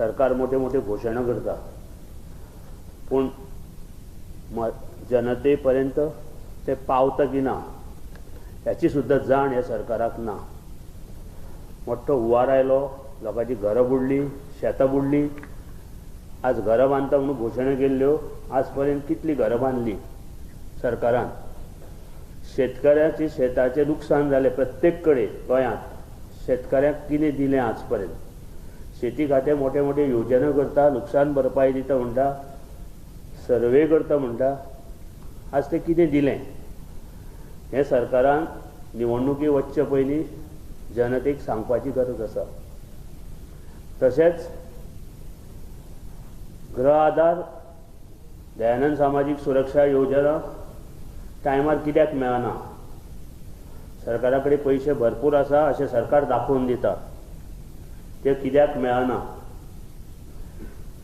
सरकार मोठे मोठे घोषणा करता, पण जनतेपर्यंत ते पावता की ना याची सुद्धा जाण या सरकाराक ना. मोठो हुंवार आयलो, लोकांची घरां बुडली, शेतां बुडली. आज घरां बांदता म्हणून घोशणा केल्ल्यो, आजपर्यंत कितली घरां बांदली सरकारान. शेतकऱ्याची शेताचें लुकसाण जालें प्रत्येक कडेन गोंयांत. शेतकऱ्याक कितें दिलें आजपर्यंत? शेती खातें मोठे मोठे योजना करता, लुकसाण भरपाई दिता म्हणटा, सर्वे करता म्हणटा. आज ते कितें दिलें? हे सरकारान निवडणुकी वचचे पयलीं जनतेक सांगपाची गरज आसा. तशेंच गृह आधार, दयानंद सामाजीक सुरक्षा योजना टायमार कित्याक मेळना? सरकारा कडेन पयशे भरपूर आसा अशें सरकार दाखोवन दिता, ते कित्याक मेळना?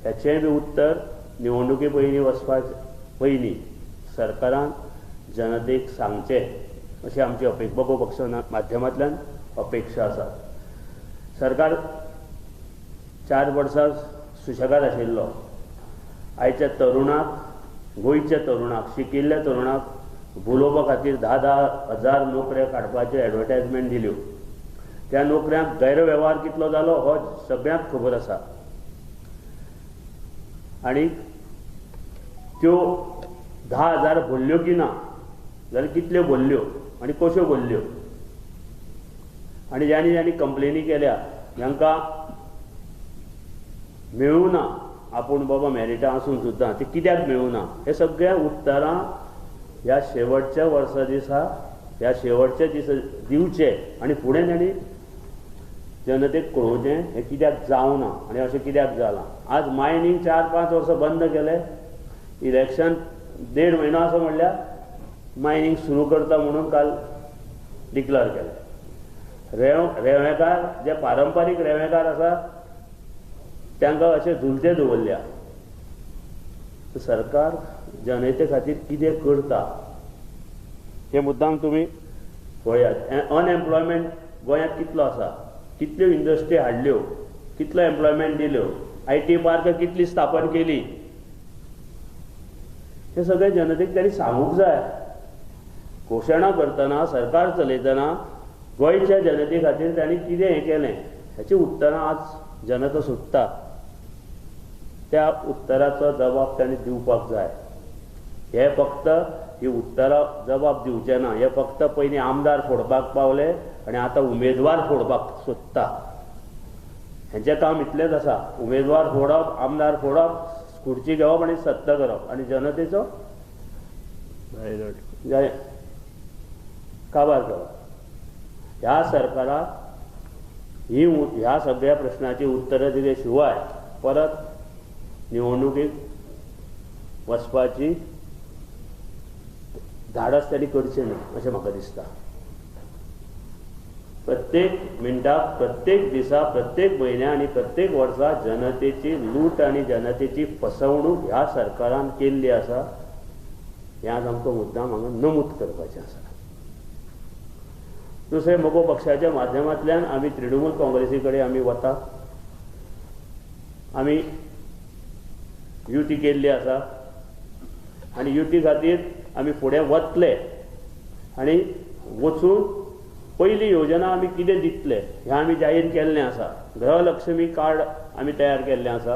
हेचेंय बी उत्तर निवडणुकी पयलीं वचपा पयलीं सरकारान जनतेक सांगचें अशी आमची बगो पक्ष माध्यमांतल्यान अपेक्षा आसा. सरकार 4 वर्सां सुशेगाद आशिल्लो. आयच्या तरुणाक, गोंयच्या तरुणाक, शिकिल्ल्या तरुणाक बुलोवपा खातीर 10,000 नोकऱ्यो काडपाच्यो एडवर्टायजमेंट दिल्यो. त्या नोकऱ्यांक गैरवेव्हार कितलो जालो हो सगळ्यांक खबर आसा. आनी त्यो 10,000 भरल्यो की ना, जाल्यार कितल्यो भरल्यो आनी कश्यो भरल्यो? आनी ज्यांनी ज्यांनी कंप्लेनी केल्या जांकां मेळूना, आपूण बाबा मेरिटां आसून सुद्दां ते कित्याक मेळूना, हे सगळ्या उत्तरां ह्या शेवटच्या वर्सा दिसा, ह्या शेवटच्या दिसा दिवचे आनी फुडें तांणी जनतेक कळोवचें हें कित्याक जावना आनी अशें कित्याक जालां. आज मायनींग 4-5 वर्सां बंद केलें. इलेक्शन 1.5 म्हयनो आसा म्हणल्यार मायनींग सुरू करता म्हणून काल डिक्लेअर केलें. रेंवेकार, जे पारंपारीक रेंवेकार आसा तांकां अशें झुलते दवरल्या. सरकार जनते खातीर कितें करता हे मुद्दाम तुमी पळयात. अनएम्प्लॉयमेंट गोंयांत कितलो आसा, कितल्यो इंडस्ट्री हाडल्यो, कितलो एम्प्लॉयमेंट दिल्यो, IT पार्क कितली स्थापन केली, हे सगळें जनतेक तरी सांगूंक जाय. घोशणा करतना, सरकार चलयतना गोंयच्या जनते खातीर तांणी कितें हें केलें हाची उत्तरां आज जनता सोदता. त्या उत्तराचो जबाब तांणी दिवपाक जाय. हे फक्त ही उत्तरां जबाब दिवचे ना, हे फक्त पयलीं आमदार फोडपाक पावले आनी आतां उमेदवार फोडपाक सोदता. हेंचें काम इतलेंच आसा, उमेदवार फोडप, आमदार फोडप, खुर्ची घेवप आनी सत्ता करप आनी जनतेचो काबार करप. ह्या सरकाराक ह्या सगळ्या प्रश्नाची उत्तरां दिले शिवाय परत निवडणुकीक वचपाची धाडस तांणी करचें ना अशें म्हाका दिसता. प्रत्येक मिनटाक, प्रत्येक दिसा, प्रत्येक म्हयन्या आनी प्रत्येक वर्सा जनतेची लूट आनी जनतेची फसवणूक ह्या सरकारान केल्ली आसा. हें आज आमकां मुद्दाम हांगा नमूद करपाचें आसा. दुसरें, मगो पक्षाच्या माध्यमांतल्यान आमी तृणमूल काँग्रेसी कडेन आमी वता. आमी युती केल्ली आसा आनी युती खातीर आमी फुडें वतले आनी वचून पयली योजना आमी कितें दितले हें आमी जाहीर केल्लें आसा. गृहलक्ष्मी कार्ड आमी तयार केल्लें आसा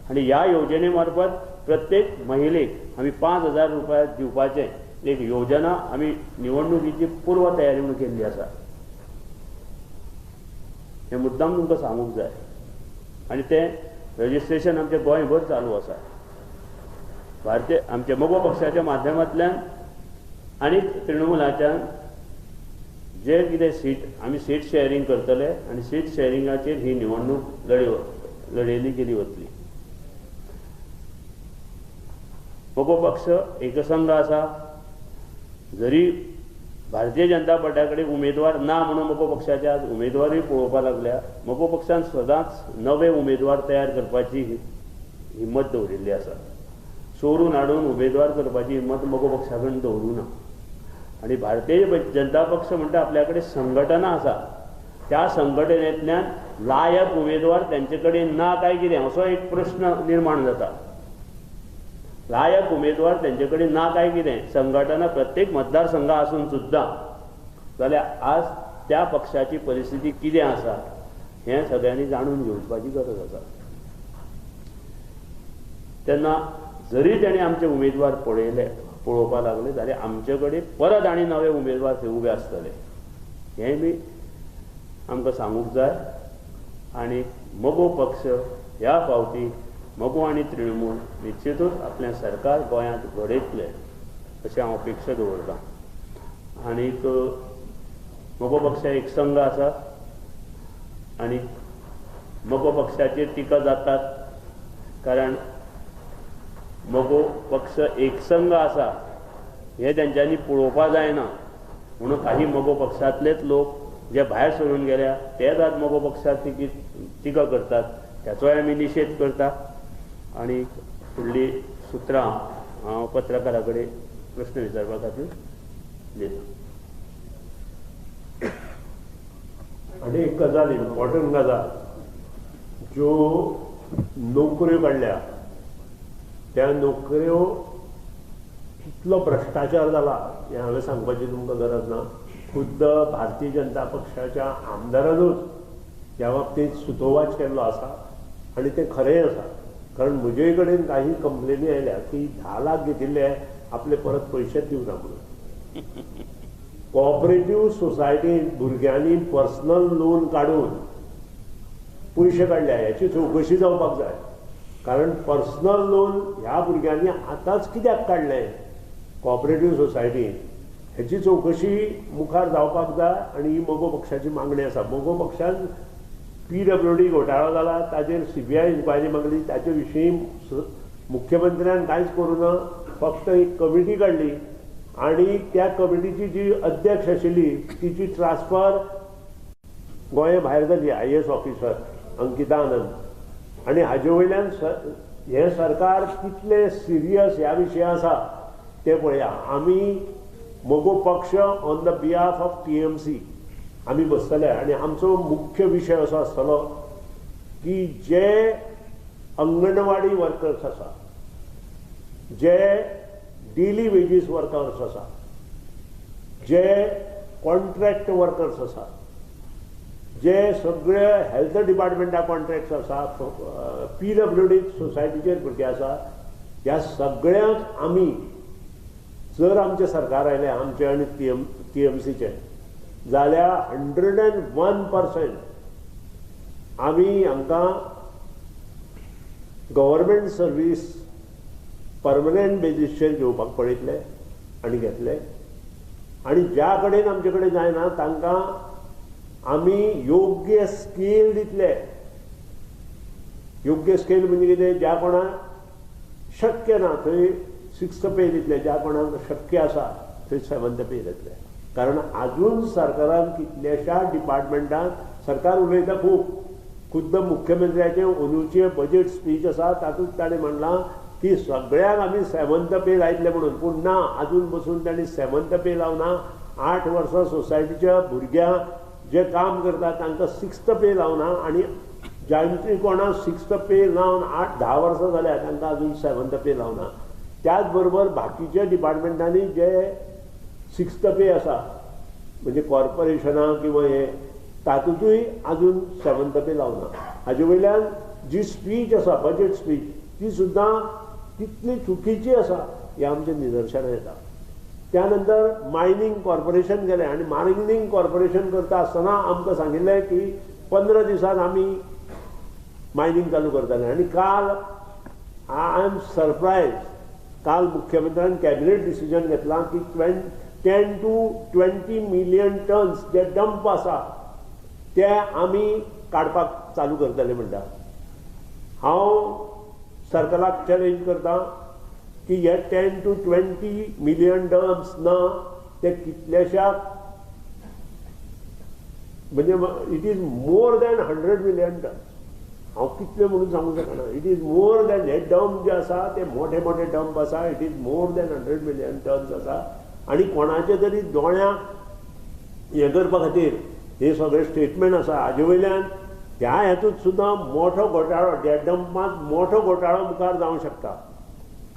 आनी ह्या योजने मार्फत प्रत्येक महिलेक आमी 5,000 रुपया दिवपाचें एक योजना आमी निवडणुकीची पूर्व तयारी म्हणून केल्ली आसा. हें मुद्दाम तुमकां सांगूंक जाय. आनी तें रजिस्ट्रेशन आमचें गोंयभर चालू आसा. भारतीय आमच्या मगो पक्षाच्या माध्यमांतल्यान आनी तृणमूलाच्यान जे कितें सीट शेअरिंग करतले आनी सीट शेअरिंगाचेर ही निवडणूक लडयली गेली वतली. मगो पक्ष एकसंघ आसा. जरी भारतीय जनता पार्ट्या कडेन उमेदवार ना म्हणून मगो पक्षाचे आज उमेदवारूय पळोवपाक लागल्या. मगो पक्षान सदांच नवे उमेदवार तयार करपाची हिम्मत दवरिल्ली आसा. सोडून हाडून उमेदवार करपाची हिम्मत मगो पक्षा कडेन दवरूं ना. आनी भारतीय जनता पक्ष म्हणटा आपल्या कडेन संघटना आसा. त्या संघटनेंतल्यान लायक उमेदवार त्यांचे कडेन ना काय कितें असो एक प्रश्न निर्माण जाता. लायक उमेदवार त्यांचे कडेन ना काय कितें संघटना प्रत्येक मतदारसंघ आसून सुद्दां जाल्यार आज त्या पक्षाची परिस्थिती कितें आसा हें सगळ्यांनी जाणून घेवपाची गरज आसा. तेन्ना जरी तेणें आमचे उमेदवार पळोवपाक लागले जाल्यार आमचे कडेन परत आनी नवे उमेदवार थंय उबे आसतले हेंय बी आमकां सांगूंक जाय. आनी मगो पक्ष ह्या फावटी मगो आनी तृणमूल निश्चितूच आपलें सरकार गोंयांत घडयतले अशी हांव अपेक्षा दवरतां. आनीक मगो पक्ष एक संघ आसा आनी मगो पक्षाचेर टिका जातात कारण मगो पक्ष एकसंघ आसा हे तेंच्यांनी पळोवपाक जायना म्हणून काही मगो पक्षांतलेच लोक जे भायर सरून गेल्या तेच आज मगो पक्षाक टिका करतात. त्याचोय आमी निशेध करता. आनी फुडली सुत्रां हांव पत्रकारा कडेन प्रश्न विचारपा खातीर दिता. आनी एक गजाल इम्पॉर्टंट गजाल ज्यो नोकऱ्यो काडल्या त्या नोकऱ्यो कितलो भ्रश्टाचार जाला हें हांवें सांगपाची तुमकां गरज ना. खुद्द भारतीय जनता पक्षाच्या आमदारानूच ह्या बाबतींत सुतोवाच केल्लो आसा आनी तें खरेंय आसा. कारण म्हजे कडेन काही कंप्लेनी आयल्या की 10 लाख घेतिल्ले आपले परत पयशेच दिवना म्हणून. कोऑपरेटिव्ह सोसायटींत भुरग्यांनी पर्सनल लोन काडून पयशे काडल्या हेची चवकशी जावपाक जाय. कारण पर्सनल लोन ह्या भुरग्यांनी आतांच कित्याक काडलें कोऑपरेटिव्ह सोसायटीन हेची चवकशी मुखार जावपाक जाय. आनी ही मगो पक्षाची मागणी आसा. मगो पक्षान PWD घोटाळो जाला ताचेर CBI इन्क्वायरी मागली. ताचे विशीं मुख्यमंत्र्यान कांयच करूना. फक्त एक कमिटी काडली आनी त्या कमिटीची जी अध्यक्ष आशिल्ली तिची ट्रान्सफर गोंया भायर जाली IAS ऑफिसर अंकिता आनंद. आनी हाजे वयल्यान हें सरकार कितले सिरियस ह्या विशया आसा तें पळया. आमी मगो पक्ष on the behalf of TMC आमी बसतले आनी आमचो मुख्य विशय असो आसतलो की जे अंगणवाडी वर्कर्स आसा, जे डेली वेजीस वर्कर्स आसा, जे कॉन्ट्रॅक्ट वर्कर्स आसा, जे सगळे हेल्थ डिपार्टमेंटा कॉन्ट्रॅक्ट्स आसा, PWD सोसायटीचेर भुरगे आसा, ह्या सगळ्यांक आमी जर आमचे सरकार आयलें आमचे आनी TMCचे जाल्यार 101% आमी हांकां गव्हर्मेंट सर्वीस परमनंट बेजीसचेर घेवपाक पळयतले आनी घेतले. आनी ज्या कडेन आमचे कडेन जायना तांकां आमी योग्य स्केल दितले. योग्य स्केल म्हणजे कितें, ज्या कोणाक शक्य ना थंय 6th पे दितले, ज्या कोणाक शक्य आसा थंय 7th पे दितले. कारण आजून सरकारान कितल्याशा डिपार्टमेंटांत सरकार उलयता खूब. खुद्द मुख्यमंत्र्याचे अंदूचे बजेट स्पीच आसा तातूंत ताणें म्हणलां की सगळ्यांक आमी 7th पे लायतले म्हणून. पूण ना, आजून पसून ताणें 7th पे लावना. 8 वर्सां सोसायटीच्या भुरग्यांक जे काम करता तांकां 6th पे लावना. आनी जांची कोणाक 6th पे लावन 8-10 वर्सां जाल्या तांकां आजून 7th पे लावना. त्याच बरोबर बाकीच्या डिपार्टमेंटांनी जे 6th पे आसा म्हणजे कॉर्पोरेशनां किंवा हे तातूंतूय आजून 7th पे लावना. हाजे वयल्यान जी स्पीच आसा बजेट स्पीच ती सुद्दां कितली चुकीची आसा हें आमच्या निदर्शनाक येता. त्या नंतर मायनिंग कॉर्पोरेशन गेलें आनी मायनिंग कॉर्पोरेशन करता आसतना आमकां सांगिल्लें की 15 दिसान आमी मायनिंग चालू करतले. आनी काल आय एम सरप्रायज, काल मुख्यमंत्र्यान कॅबिनेट डिसिजन घेतलां की 10 to 20 मिलियन टन्स जे डंप आसा ते आमी काडपाक चालू करतले म्हणटा. हांव सरकाराक चॅलेंज करता की हे 10 to 20 मिलियन टन्स ना, ते कितल्याशाक म्हणजे it is more than 100 million tonnes. हांव कितले म्हणून सांगूंक शकना. इट इज मोर दॅन हे डंप जे आसा ते मोठे मोठे डंप आसा. It is more than 100 million tonnes आसा. आनी कोणाचे तरी दोळ्यांक हें करपा खातीर हे सगळे स्टेटमेंट आसा. हाजे वयल्यान ह्या हेतूंत सुद्दां मोठो घोटाळो डॅम्पांत मोठो घोटाळो मुखार जावंक शकता.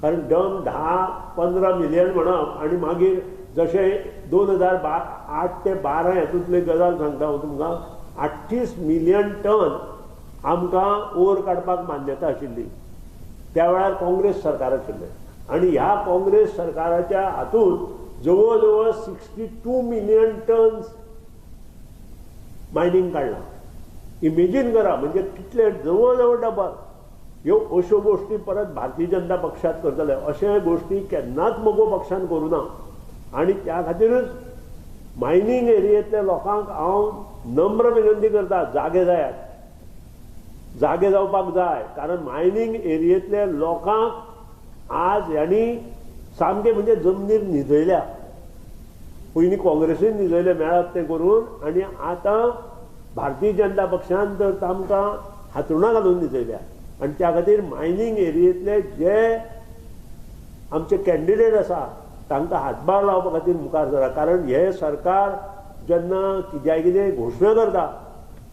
कारण डंप 10-15 मिलियन म्हणप आनी मागीर जशें 2008 ते 12 हेतूंतली गजाल सांगता हांव तुमकां 38 मिलियन टन आमकां ओर काडपाक मान्यता आशिल्ली. त्या वेळार काँग्रेस सरकार आशिल्लें आनी ह्या काँग्रेस सरकाराच्या हातूंत जवळ जवळ 62 मिलियन टन्स मायनिंग काडलां. इमेजीन करा म्हणजे कितले जवळ जवळ डबल. ह्यो अश्यो गोश्टी परत भारतीय जनता पक्षात करतले अशे गोश्टी केन्नाच मोगो पक्षान करूं ना. आनी त्या खातीरच मायनिंग एरियेंतल्या लोकांक हांव नम्र विनंती करता, जागे जायात, जागे जावपाक जाय. कारण मायनिंग एरियेंतल्या लोकांक आज ह्यांनी सामके म्हणजे जमनीर न्हिदयल्या. पयलीं काँग्रेसीन न्हिदयले मेळत ते करून आनी आतां भारतीय जनता पक्षान तर तांकां हातरुणां घालून न्हिदयल्या. आनी त्या खातीर मायनिंग एरियेंतले जे आमचे कॅन्डिडेट आसा तांकां हातभार लावपा खातीर मुखार सरा. कारण हे सरकार जेन्ना कितें घोशणा करता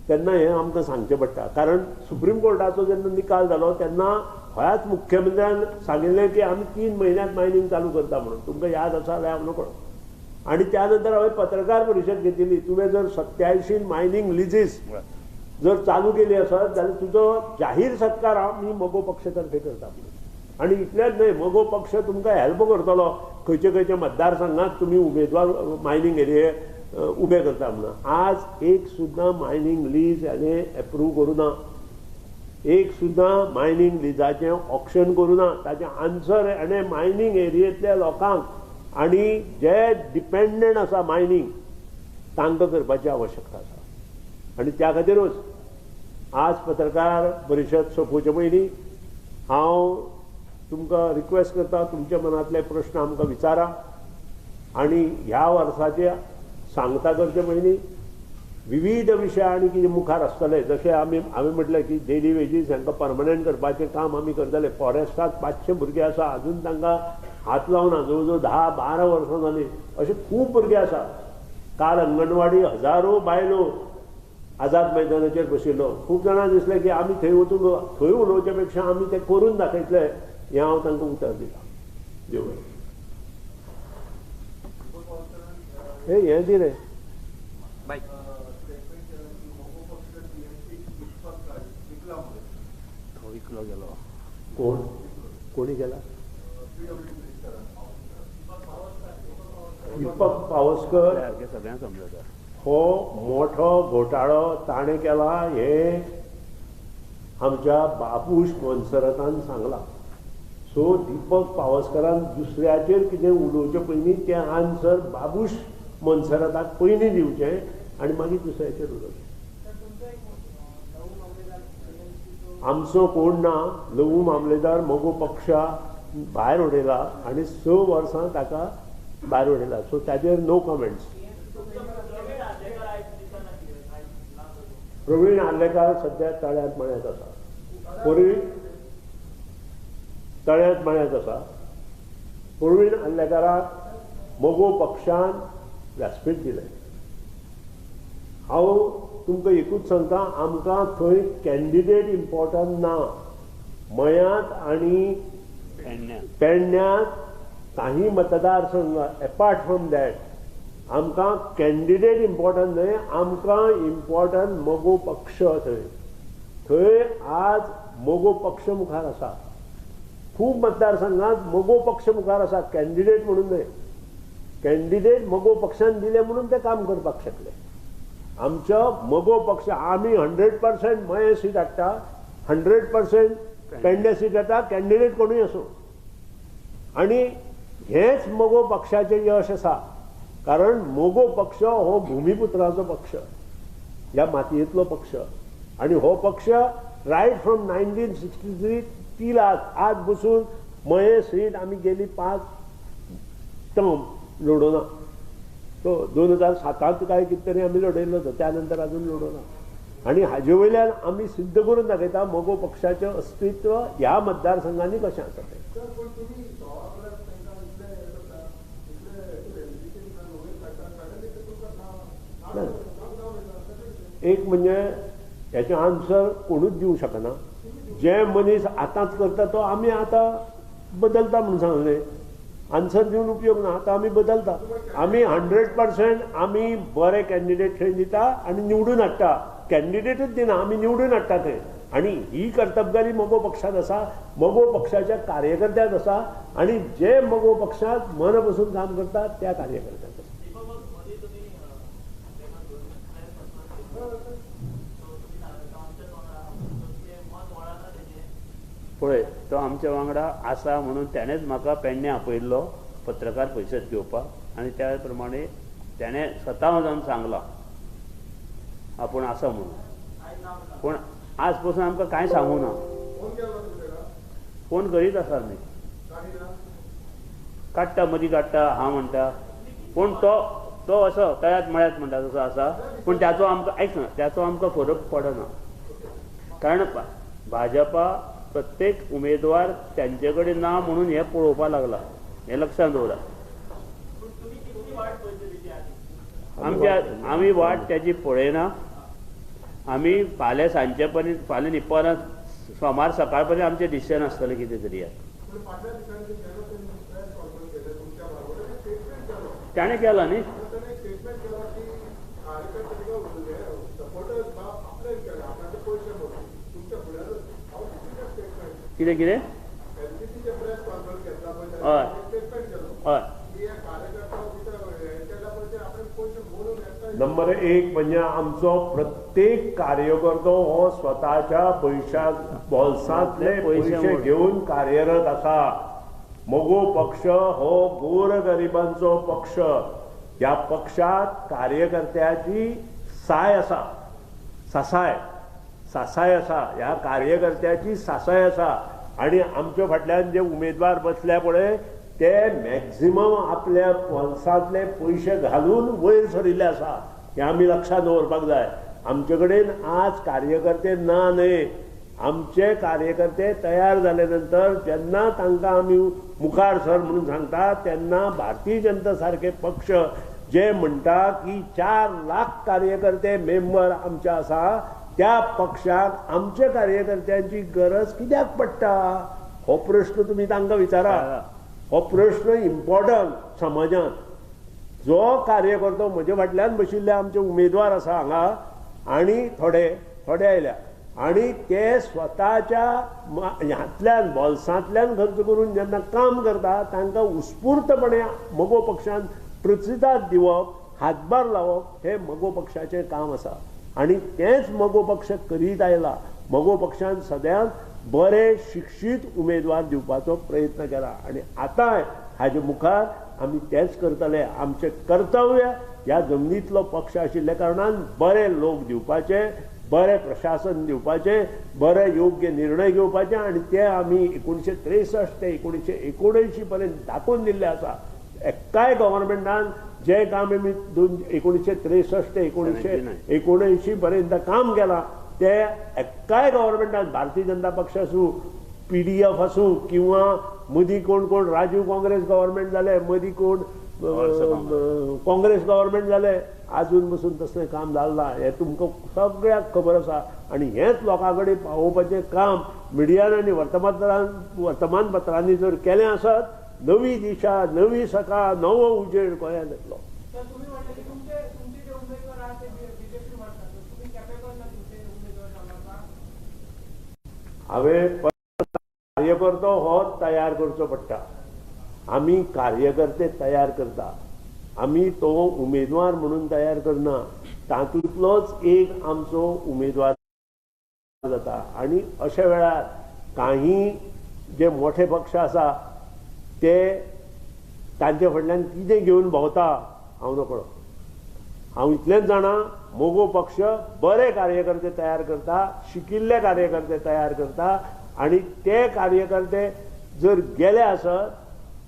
तेन्ना हें आमकां सांगचें पडटा. कारण सुप्रीम कोर्टाचो जेन्ना निकाल जालो तेन्ना ह्याच मुख्यमंत्र्यान सांगिल्लें की आमी 3 म्हयन्यांत मायनिंग चालू करता म्हणून. तुमकां याद आसा जाल्यार हांव नकळो. आनी त्या नंतर हांवें पत्रकार परिशद घेतिल्ली. तुवें जर 87 मायनिंग लिजीस जर चालू केली आसत जाल्यार तुजो जाहीर सत्कार आमी मोगो पक्षातर्फे करता म्हणून. आनी इतलेंच न्हय, मोगो पक्ष तुमकां हेल्प करतलो खंयचे खंयचे मतदारसंघात तुमी उमेदवार मायनिंग एरिये उबे करता म्हणून. आज एक सुद्दां मायनिंग लीज हांवें एप्रूव करूं ना. एक सुद्दां मायनिंग लिजाचें ऑक्शन करूं ना. ताचें आन्सर हांवें मायनिंग एरियेंतल्या लोकांक आनी जे डिपेंडंट आसा मायनिंग तांकां करपाची आवश्यकता आसा. आनी त्या खातीरूच आज पत्रकार परिशद सोंपोवचे पयलीं हांव तुमकां रिक्वेस्ट करता, तुमच्या मनांतले प्रश्न आमकां विचारा. आनी ह्या वर्साचे सांगता करचे पयलीं विविध विशय आनी कितें मुखार आसतले. जशें हांवें म्हटलें की डेली वेजीस हांकां परमनंट करपाचें काम आमी करतले. फॉरेस्टांत 500 भुरगे आसा अजून तांकां हात लावना. जवळ जवळ 10-12 वर्सां जालीं. अशे खूब भुरगे आसा. काल अंगणवाडी हजारो बायलो आझाद मैदानाचेर बशिल्लो. खूब जाणां दिसलें की आमी थंय वचून थंय उलोवचे पेक्षा आमी तें करून दाखयतले. हें हांव तांकां उतर दितां. देव हें दी रे. तो विकलो गेलो. कोणी केला? दीपक पावसकर सगळ्यांक समजता. हो मोठो घोटाळो ताणें केला हे आमच्या बाबूश मोन्सरतान सांगला. सो दीपक पावसकरान दुसऱ्याचेर कितें उलोवचे पयलीं तें आन्सर बाबूश मोन्सरताक पयलीं दिवचें आनी मागीर दुसऱ्याचेर उलोवचें. आमचो कोण ना. लवू मामलेदार मोगो पक्षा भायर उडयला आनी 6 वर्सां ताका भायर उडयला. सो ताचेर नो कमेंट्स. प्रवीण आर्लेकर सद्या तळ्यांत मळ्यांत आसा. तळ्यांत मळ्यांत आसा. प्रवीण आर्लेकराक मोगो पक्षान व्यासपीठ दिलें. हांव तुमकां एकूच सांगता, आमकां थंय कॅन्डिडेट इम्पॉर्टंट ना. मयांत आनी पेडण्यात काही मतदारसंघ एपार्ट फ्रॉम दॅट आमकां कॅन्डिडेट इम्पॉर्टंट न्हय. आमकां इम्पॉर्टंट मोगो पक्ष. थंय आज मोगो पक्ष मुखार आसा. खूब मतदारसंघात मोगो पक्ष मुखार आसा. कॅन्डिडेट म्हणून न्हय. कॅन्डिडेट मोगो पक्षान दिले म्हणून ते काम करपाक शकले. आमचो मोगो पक्ष आमी 100% मये सीट हाडटा, 100% पेडणे सीट हाडटा. कॅन्डिडेट कोणूय असो. आनी हेच मोगो पक्षाचें यश आसा. कारण मोगो पक्ष हो भुमिपुत्राचो पक्ष, ह्या मातयेंतलो पक्ष. आनी हो पक्ष रायट फ्रॉम 1963 टील आज बसून मये सीट आमी गेली 5 टर्म लडोना. तो 2007 काय कितें तरी आमी लडयल्लो तो. त्या नंतर अजून लडोना. आनी हाजे वयल्यान आमी सिद्ध करून दाखयता मोगो पक्षाचें अस्तित्व ह्या मतदारसंघांनी कशें आसा तें. एक म्हणजे याचे आन्सर कोणूच दिवंक शकना. जे मनीस आतांच करता तो आमी आतां बदलता म्हणून सांगलें. आन्सर दिवन उपयोग ना. आतां आमी बदलता. आमी 100% आमी बरे कॅन्डिडेट थंय दिता आनी निवडून हाडटा. कॅन्डिडेटूच दिना, आमी निवडून हाडटा थंय. आणि ही कर्तबगारी मगो पक्षात आसा, मगो पक्षाच्या कार्यकर्त्यात आसा आणि जे मगो पक्षात मन बसून काम करतात त्या कार्यकर्त्यात आसा. पळय, तो आमच्या वांगडा आसा म्हणून त्यानेच म्हाका पेडणे आपयल्लो पत्रकार परिशद घेवपाक आनी त्या प्रमाणे त्याने स्वता जावन सांगला आपूण आसा म्हणून. पूण आज पासून आमकां कांय सांगू ना. फोन करीत आसा न्ही, काडटा मदीं काडटा, हांव म्हणटा. पूण तो असो तळ्यात मळ्यात म्हणटा तसो आसा. पूण त्याचो आमकां आयक ना, त्याचो आमकां फरक पडना. कारण भाजपा प्रत्येक उमेदवार त्यांचे कडेन ना म्हणून हे पळोवपाक लागला. हे लक्षात दवरा. आमी वाट त्याची पळयना. आमी फाल्यां सांजचे पर्यंत, फाल्यां न्ही परत सोमार सकाळ पर्यंत आमचें डिसिजन आसतलें कितें तरी. ताणें केला न्ही. कितें कितें हय हय. नंबर 1 म्हणजे आमचो प्रत्येक कार्यकर्तो हो स्वताच्या बोल्सांतले पैसे घेऊन कार्यरत आसा. मगो पक्ष हो गोरगरिबांचो पक्ष. ह्या पक्षात कार्यकर्त्याची साय आसा, सासाय आसा. ह्या कार्यकर्त्याची सासाय आसा. आणि आमच्या फाटल्यान जे उमेदवार बसल्या पळय ते मॅक्झिमम आपल्या बोल्सांतले पयशे घालून वयर सरिल्ले आसा. हे आमी लक्षात दवरपाक जाय. आमचे कडेन आज कार्यकर्ते ना न्हय. आमचे कार्यकर्ते तयार जाले नंतर जेन्ना तांकां आमी मुखार सर म्हणून सांगता तेन्ना भारतीय जनता सारखे पक्ष जे म्हणटा की 4 लाख कार्यकर्ते मेंबर आमचे आसा, त्या पक्षाक आमच्या कार्यकर्त्यांची गरज कित्याक पडटा हो प्रश्न तुम्ही तांकां विचारा. हो प्रश्न इम्पॉर्टंट समाजात. जो कार्यकर्तो म्हजे फाटल्यान बशिल्ले आमचे उमेदवार आसा हांगा आनी थोडे आयल्या आणि ते स्वताच्या ह्यातल्यान बोल्सांतल्यान खर्च करून जेन्ना काम करता तांकां उत्स्फूर्तपणे मगो पक्षान प्रतिसाद दिवप, हातभार लावप हे मगो पक्षाचें काम आसा. आणि तेच मगो पक्ष करीत आयला. मगो पक्षान सदांच बरे शिक्षीत उमेदवार दिवपाचो प्रयत्न केला आणि आता हाजे मुखार आमी तेच करतले. आमचे कर्तव्य ह्या जमनीतलो पक्ष आशिल्ल्या कारणान बरे लोक दिवपाचे, बरे प्रशासन दिवपाचे, बरे योग्य निर्णय घेवपाचे आणि ते आमी 1963 ते 1979 पर्यंत दाखोवन दिल्ले आसा. एक्काय गव्हर्नमेंटान जे काम आमी 1963 ते 1979 पर्यंत काम केला ते एक्काय गव्हर्नमेंटान, भारतीय जनता पक्ष आसूं, PDF आसूं किंवा मदीं कोण राजीव काँग्रेस गव्हर्नमेंट जाले, मदीं कोण काँग्रेस गव्हर्नमेंट जाले, अजून पासून तसलें काम जालें ना. हें तुमकां सगळ्याक खबर आसा. आणि हेच लोकां कडेन पावोवपाचें काम मिडियान आनी वर्तमानपत्रांनी जर केलें आसत, नवी दिशा, नवी सकाळ, नवो उजेड गोंयांत येतलो. हांवें कार्यकर्तो हो तयार करचो पडटा. आमी कार्यकर्ते तयार करता. आमी तो उमेदवार म्हणून तयार करना. तातूंतलोच एक आमचो उमेदवार जाता. आणि अशा वेळार काही जे मोठे पक्ष आसा ते तांचे फाटल्यान कितें घेवन भोंवता हांव नकळो. हांव इतलेंच जाणा, मोगो पक्ष बरे कार्यकर्ते तयार करता, शिकिल्ले कार्यकर्ते तयार करता आणि ते कार्यकर्ते जर गेले आसत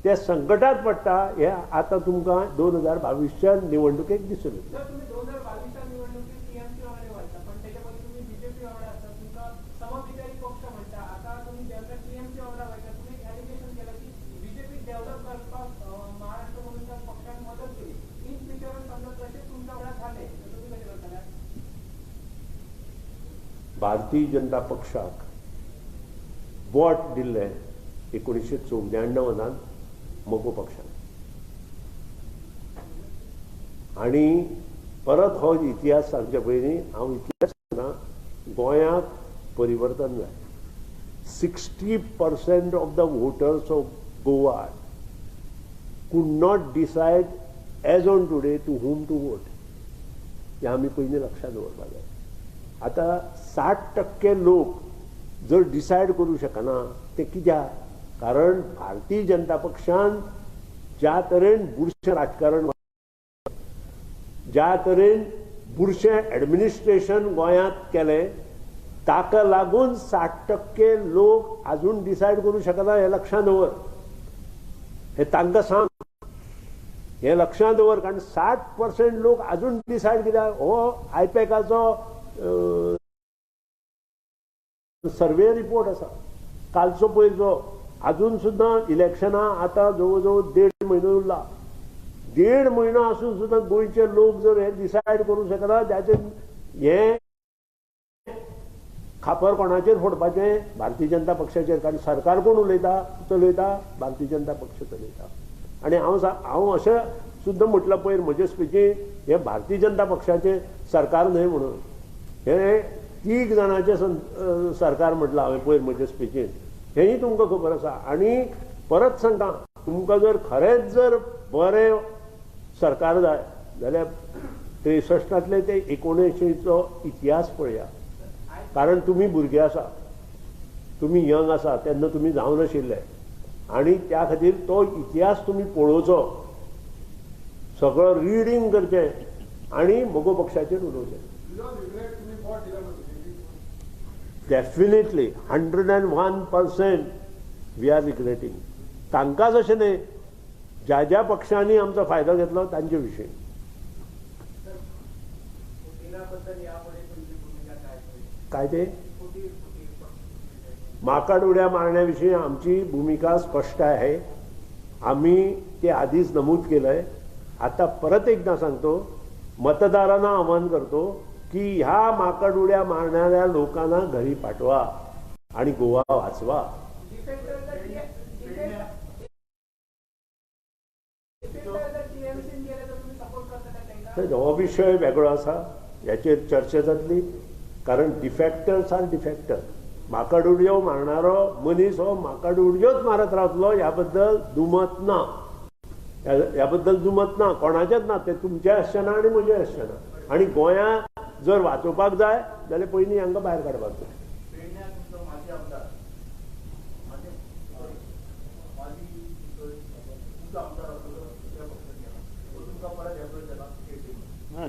ते संकटात पडटा. हे आता तुमकां 2022च्या निवडणुकेक दिसून येता. भारतीय जनता पक्षाक वोट दिल्लें 1994 मोगो पक्षान आनी परत हो इतिहास सांगचे पयलीं हांव इतिहास सांगना गोंयांत परिवर्तन जालें 60% of the voters of Goa could not decide as on today to whom to vote. हे आमी पयलीं लक्षात दवरपाक जाय. आतां 60% लोक जर डिसायड करूं शकना ते कित्याक? कारण भारतीय जनता पक्षान ज्या तरेन बुरशें राजकारण ज्या तरेन बुरशें एडमिनिस्ट्रेशन गोंयांत केलें ताका लागून 60% लोक आजून डिसायड करूं शकना हें लक्षांत दवर. हे तांकां सांग हे लक्षांत दवर कारण 60% लोक आजून डिसायड कित्याक हो आयपॅकाचो सर्वे रिपोर्ट आसा कालचो पयरचो आजून सुद्दां इलेक्शनां आतां जवळ जवळ 1.5 म्हयनो उरला. 1.5 म्हयनो आसून सुद्दां गोंयचे लोक जर हे डिसायड करूं शकना त्याचे हे खापर कोणाचेर फोडपाचें भारतीय जनता पक्षाचेर कारण सरकार कोण उलयता चलयता भारतीय जनता पक्ष चलयता. आनी हांव अशें सुद्दां म्हटलां पयर म्हजे स्पिचीन हे भारतीय जनता पक्षाचें सरकार न्हय म्हणून हे 3 जाणांचें सरकार म्हटलां हांवें पयर म्हजे स्पिचीन हेंय तुमकां खबर आसा. आनी परत सांगता तुमकां जर खरेंच जर बरें सरकार जाय जाल्यार 63तले ते 1900चो इतिहास पळया. कारण तुमी भुरगे आसा तुमी यंग आसा तेन्ना तुमी जावन आशिल्ले आनी त्या खातीर तो इतिहास तुमी पळोवचो सगळो रिडींग करचें आनी मोगो पक्षाचेर उलोवचें. Definitely 101% we are regretting. तांकांच अशें न्हय ज्या ज्या पक्षांनी आमचो फायदो घेतलो तांचे विशीं. काय ते माकड उड्या मारण्याविषयी आमची भूमिका स्पष्ट आहे. आम्ही ते आधीच नमूद केलंय. आता परत एकदा सांगतो मतदारांना आवाहन करतो की ह्या माकड उड्या मारणाऱ्या लोकांना घरी पाठवा आणि गोवा वाचवा. हो विषय वेगळो आसा याचेर चर्चा जातली कारण डिफेक्टर्स आर डिफेक्टर. माकड उडयो मारणारो मनीस हो माकड उडयोच मारत रावतलो ह्या बद्दल दुमत ना. ह्या बद्दल दुमत ना कोणाचेच ना. ते तुमचे आसचें ना आनी म्हजें आसचें ना. आनी गोंयांत जर वाचोवपाक जाय जाल्यार पयलीं हांकां भायर काडपाक जाय.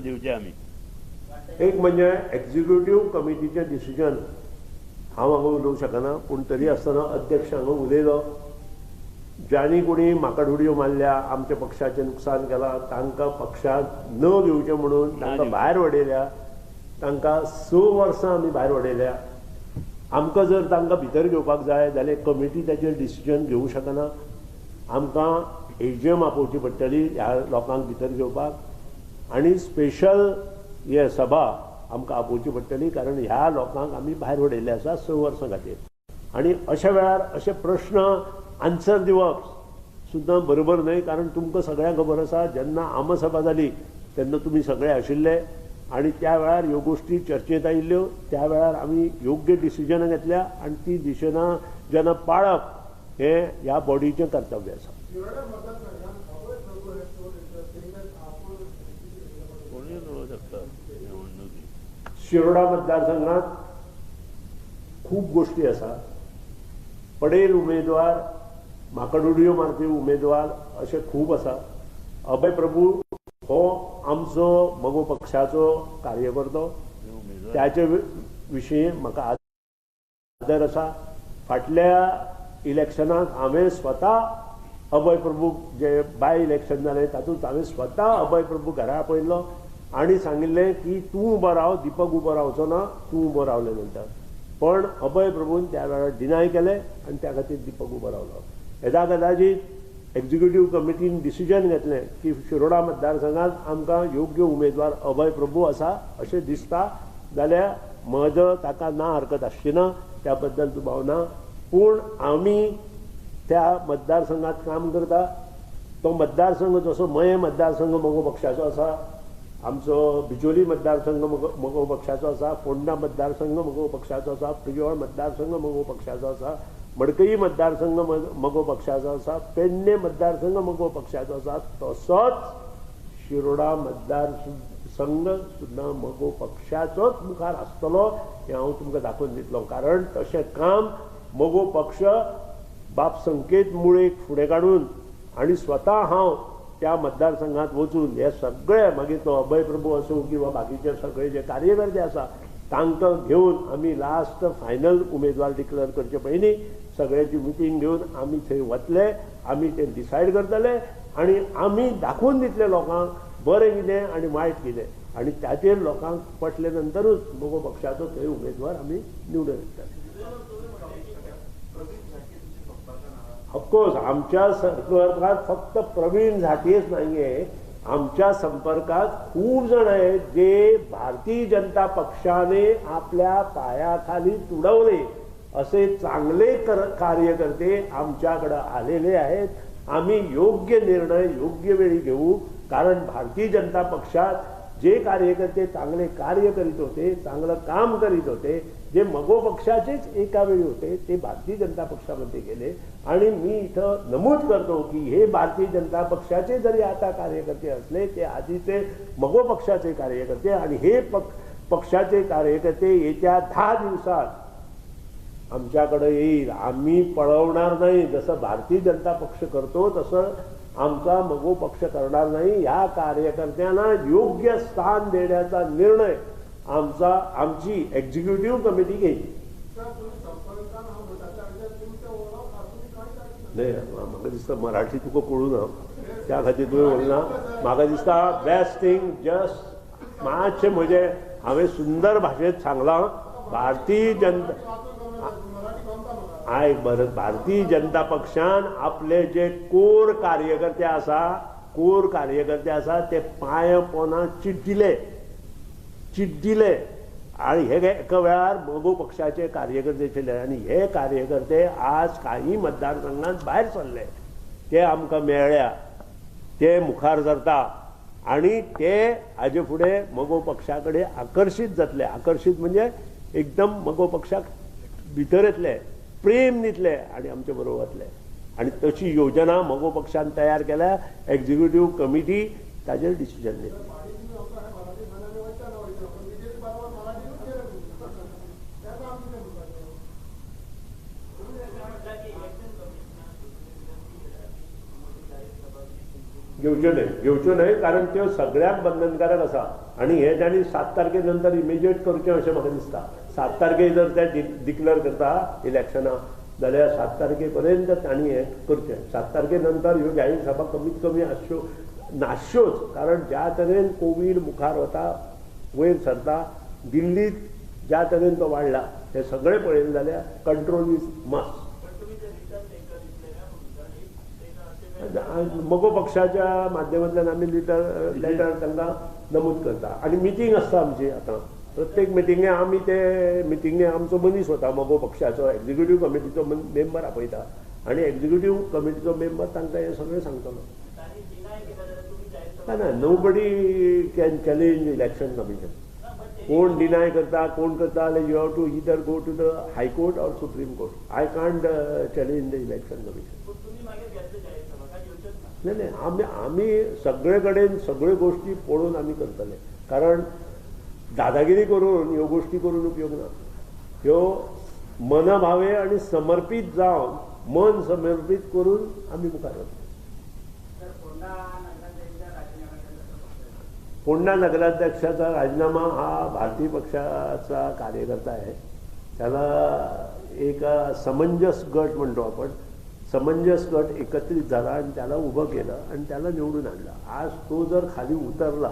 दिवचे आमी एक म्हणजे एक्झिक्युटिव्ह कमिटीचें डिसिजन हांव हांगा उलोवंक शकना पूण तरी आसतना अध्यक्ष हांगा उलयलो ज्यांनी कोणी माकड उडयो मारल्या आमच्या पक्षाचें नुकसान केलां तांकां पक्षांत न घेवचें म्हणून तांकां भायर वडयल्या. तांकां 6 वर्सां आमी भायर वडयल्या. आमकां जर तांकां भितर घेवपाक जाय जाल्यार कमिटी ताचेर डिसिजन घेवंक शकना. आमकां एजीएम आपोवची पडटली ह्या लोकांक भितर घेवपाक आनी स्पेशल हे सभा आमकां आपोवची पडटली कारण ह्या लोकांक आमी भायर उडयल्ले आसा 6 वर्सां खातीर. आनी अशा वेळार अशे प्रश्न आन्सर दिवप सुद्दां बरोबर न्हय कारण तुमकां सगळ्यांक खबर आसा जेन्ना आमसभा जाली तेन्ना तुमी सगळे आशिल्ले आनी त्या वेळार ह्यो गोश्टी चर्चेंत आयिल्ल्यो. त्या वेळार आमी योग्य डिसिजनां घेतल्या आनी ती डिसिजनां जेन्ना पाळप हें ह्या बॉडीचें कर्तव्य आसा. शिरोडा मतदारसंघात खूब गोष्टी आसा. पडेल उमेदवार माकड उडयो मारपी उमेदवार असे खूब आसा. अभय प्रभू हो आमचो मोगो पक्षाचो कार्यकर्तो त्याचे विशीं म्हाका आदर आसा. फाटल्या इलेक्शनाक हांवें स्वता अभय प्रभू जे बाय इलेक्शन जालें तातूंत हांवें स्वता अभय प्रभू घरा पळयल्लो आनी सांगिल्लें की तूं उबो राव दीपक उबो रावचो ना तूं उबो रावले नंतर. पण अभय प्रभून त्या वेळार डिनाय केलें आनी त्या खातीर दीपक उबो रावलो. येदा कदाचित एक्झिक्युटिव्ह कमिटीन डिसिजन घेतलें की शिरोडा मतदारसंघात आमकां योग्य उमेदवार अभय प्रभू आसा अशें दिसता जाल्यार म्हजो ताका ना हरकत आसची ना, त्या बद्दल दुबाव ना. पूण आमी त्या मतदारसंघात काम करता. तो मतदारसंघ जसो मये मतदारसंघ मोगो पक्षाचो आसा, आमचो बिचोली मतदारसंघ मोगो पक्षाचो आसा, फोंडा मतदारसंघ मोगो पक्षाचो आसा, प्रियोळ मतदारसंघ मोगो पक्षाचो आसा, मडकई मतदारसंघ मोगो पक्षाचो आसा, पेडणे मतदारसंघ मोगो पक्षाचो आसा. तसोच शिरोडा मतदारसंघ सुद्दां मोगो पक्षाचोच मुखार आसतलो हें हांव तुमकां दाखोवन दितलो. कारण तशें काम मोगो पक्ष बाप संकेत मुळेक फुडें काडून आनी स्वता हांव त्या मतदारसंघात वचून हे सगळे मागीर तो अभय प्रभू असो किंवा बाकीचे सगळे जे कार्यकर्ते आसा तांकां घेवन आमी लास्ट फायनल उमेदवार डिक्लेअर करचे पयलीं सगळ्याची मिटींग घेवन आमी थंय वतले, आमी ते डिसायड करतले आनी आमी दाखोवन दितले लोकांक बरें कितें आनी वायट कितें, आनी ताचेर लोकांक पटले नंतरूच मोगो पक्षाचो थंय उमेदवार आमी निवडून येतले. ऑफकोर्स आमच्या संपर्कात फक्त प्रवीण झांटयेच नाहीये, आमच्या संपर्कात खूप जण आहेत जे भारतीय जनता पक्षाने आपल्या पायाखाली तुडवले असे चांगले कार्यकर्ते आमच्याकडे आलेले आहेत. आम्ही योग्य निर्णय योग्य वेळी घेऊ, कारण भारतीय जनता पक्षात जे कार्यकर्ते चांगले कार्य करीत होते, चांगलं काम करीत होते, जे मगो पक्षाचेच एका वेळी होते ते भारतीय जनता पक्षामध्ये गेले. आणि मी इथं नमूद करतो की हे भारतीय जनता पक्षाचे जरी आता कार्यकर्ते असले ते आधीचे मगो पक्षाचे कार्यकर्ते, आणि हे पक्षाचे कार्यकर्ते येत्या 10 दिवसात आमच्याकडे येईल. आम्ही पळवणार नाही, जसं भारतीय जनता पक्ष करतो तसं आमचा मगो पक्ष करणार नाही. या कार्यकर्त्यांना योग्य स्थान देण्याचा निर्णय आमची एक्झिक्युटिव्ह कमिटी घेईल. नाही, म्हाका दिसता मराठी तुका कळूना, त्या खातीर तुवें उलयना. म्हाका दिसता बेस्ट थिंग जस्ट मातशें म्हजें हांवें सुंदर भाशेंत सांगलां. भारतीय जनता पक्षान आपले जे कोर कार्यकर्ते आसा ते पांय पोंदा चिड्डिले आणि हे एका वेळार मगो पक्षाचे कार्यकर्ते आशिल्ले, आनी हे कार्यकर्ते आज काही मतदारसंघात भायर सरले. ते आमकां मेळ्ळ्या, ते मुखार सरता आणि ते हाजे फुडें मगो पक्षा कडेन आकर्शीत जातले. आकर्शीत म्हणजे एकदम मगो पक्षाक भितर येतले, प्रेम दितले आणि आमचे बरोबर वतले. आणि तशी योजना मगो पक्षान तयार केल्या. एक्झिक्युटिव्ह कमिटी ताजेर डिसिजन घेतली. घेवच्यो न्हय, कारण त्यो सगळ्यांक बंधनकारक आसा. आणि हे तांणी 7 तारखे नंतर इमिजिएट करचें अशें म्हाका दिसता. 7 तारखे जर ते डिक्लेअर करता इलेक्शनां जाल्यार 7 तारखे पर्यंत तांणी हें करचें. 7 तारखे नंतर ह्यो जाहीर सभा कमीत कमी आसच्यो नासच्योच, कारण ज्या तरेन कोवीड मुखार वता, वयर सरता, दिल्लीत ज्या तरेन तो वाडला हे सगळे पळयलें जाल्यार कंट्रोल इज मस्ट. मगो पक्षाच्या माध्यमांतल्यान आमी लेटर तांकां नमूद करता. आनी मिटींग आसता आमची आतां. प्रत्येक मिटिंगे आमी ते मिटिंगे आमचो मनीस वता, मगो पक्षाचो एक्झिक्युटिव्ह कमिटीचो मेंबर आपयता आणि एक्झिक्युटिव्ह कमिटीचो मेंबर तांकां हे सगळें सांगतलो. ना, nobody can challenge election commission. कोण डिनाय करता, कोण करता जाल्यार you have to either go to the high court or supreme court. I can't challenge the election commission. नाही, आम्ही सगळे कडेन सगळ्यो गोष्टी पळोवन आमी करतले, कारण दादागिरी करून ह्यो गोष्टी करून उपयोग ना. ह्यो मनभावे आणि समर्पित जावन मन समर्पित करून आमी मुखार वतले. फोंडा नगराध्यक्षाचा राजीनामा हा भारतीय पक्षाचा कार्यकर्ता आहे. त्याला एक समंजस गट म्हणतो आपण, समंजस गट एकत्रित झाला आणि त्याला उभं केलं आणि त्याला निवडून आणलं. आज तो जर खाली उतरला,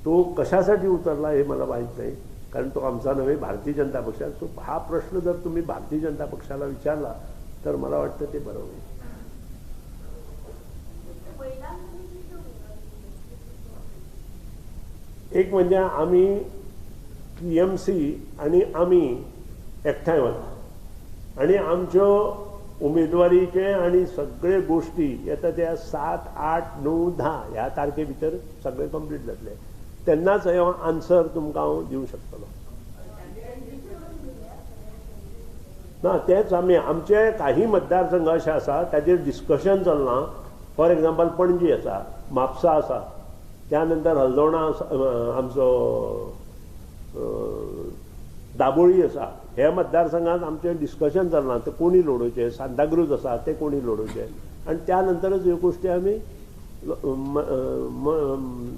तो कशासाठी उतरला हे मला माहीत नाही, कारण तो आमचा नव्हे, भारतीय जनता पक्षाचा. तो हा प्रश्न जर तुम्ही भारतीय जनता पक्षाला विचारला तर मला वाटतं ते बरं होईल. एक म्हणजे आम्ही TMC आनी आमी एकठांय वता आनी आमच्यो उमेदवारीचे आनी सगळे गोश्टी येता त्या 7, 8, 9, 10 ह्या तारखे भितर सगळे कंप्लीट जातले तेन्नाच हो आन्सर तुमकां हांव दिवंक शकतलो. ना तेच आमचे काही मतदारसंघ असे आसा ताजेर डिस्कशन चलना. फॉर एग्जाम्पल पणजी आसा, म्हापसा आसा, त्या नंतर हलदोणा आमचो दाबोळी आसा. हे मतदारसंघात आमचे डिस्कशन चलना ते कोणी लडोवचे. सांताक्रूज आसा ते कोणी लडोवचे आनी त्या नंतरच ह्यो गोश्टी आमी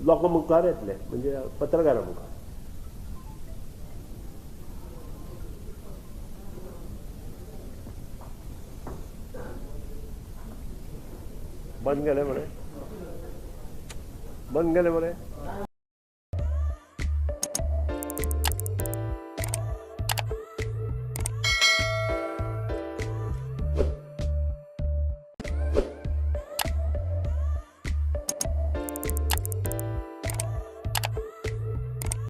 लोकां मुखार येतले म्हणजे पत्रकारां मुखार. बंद केले मरे.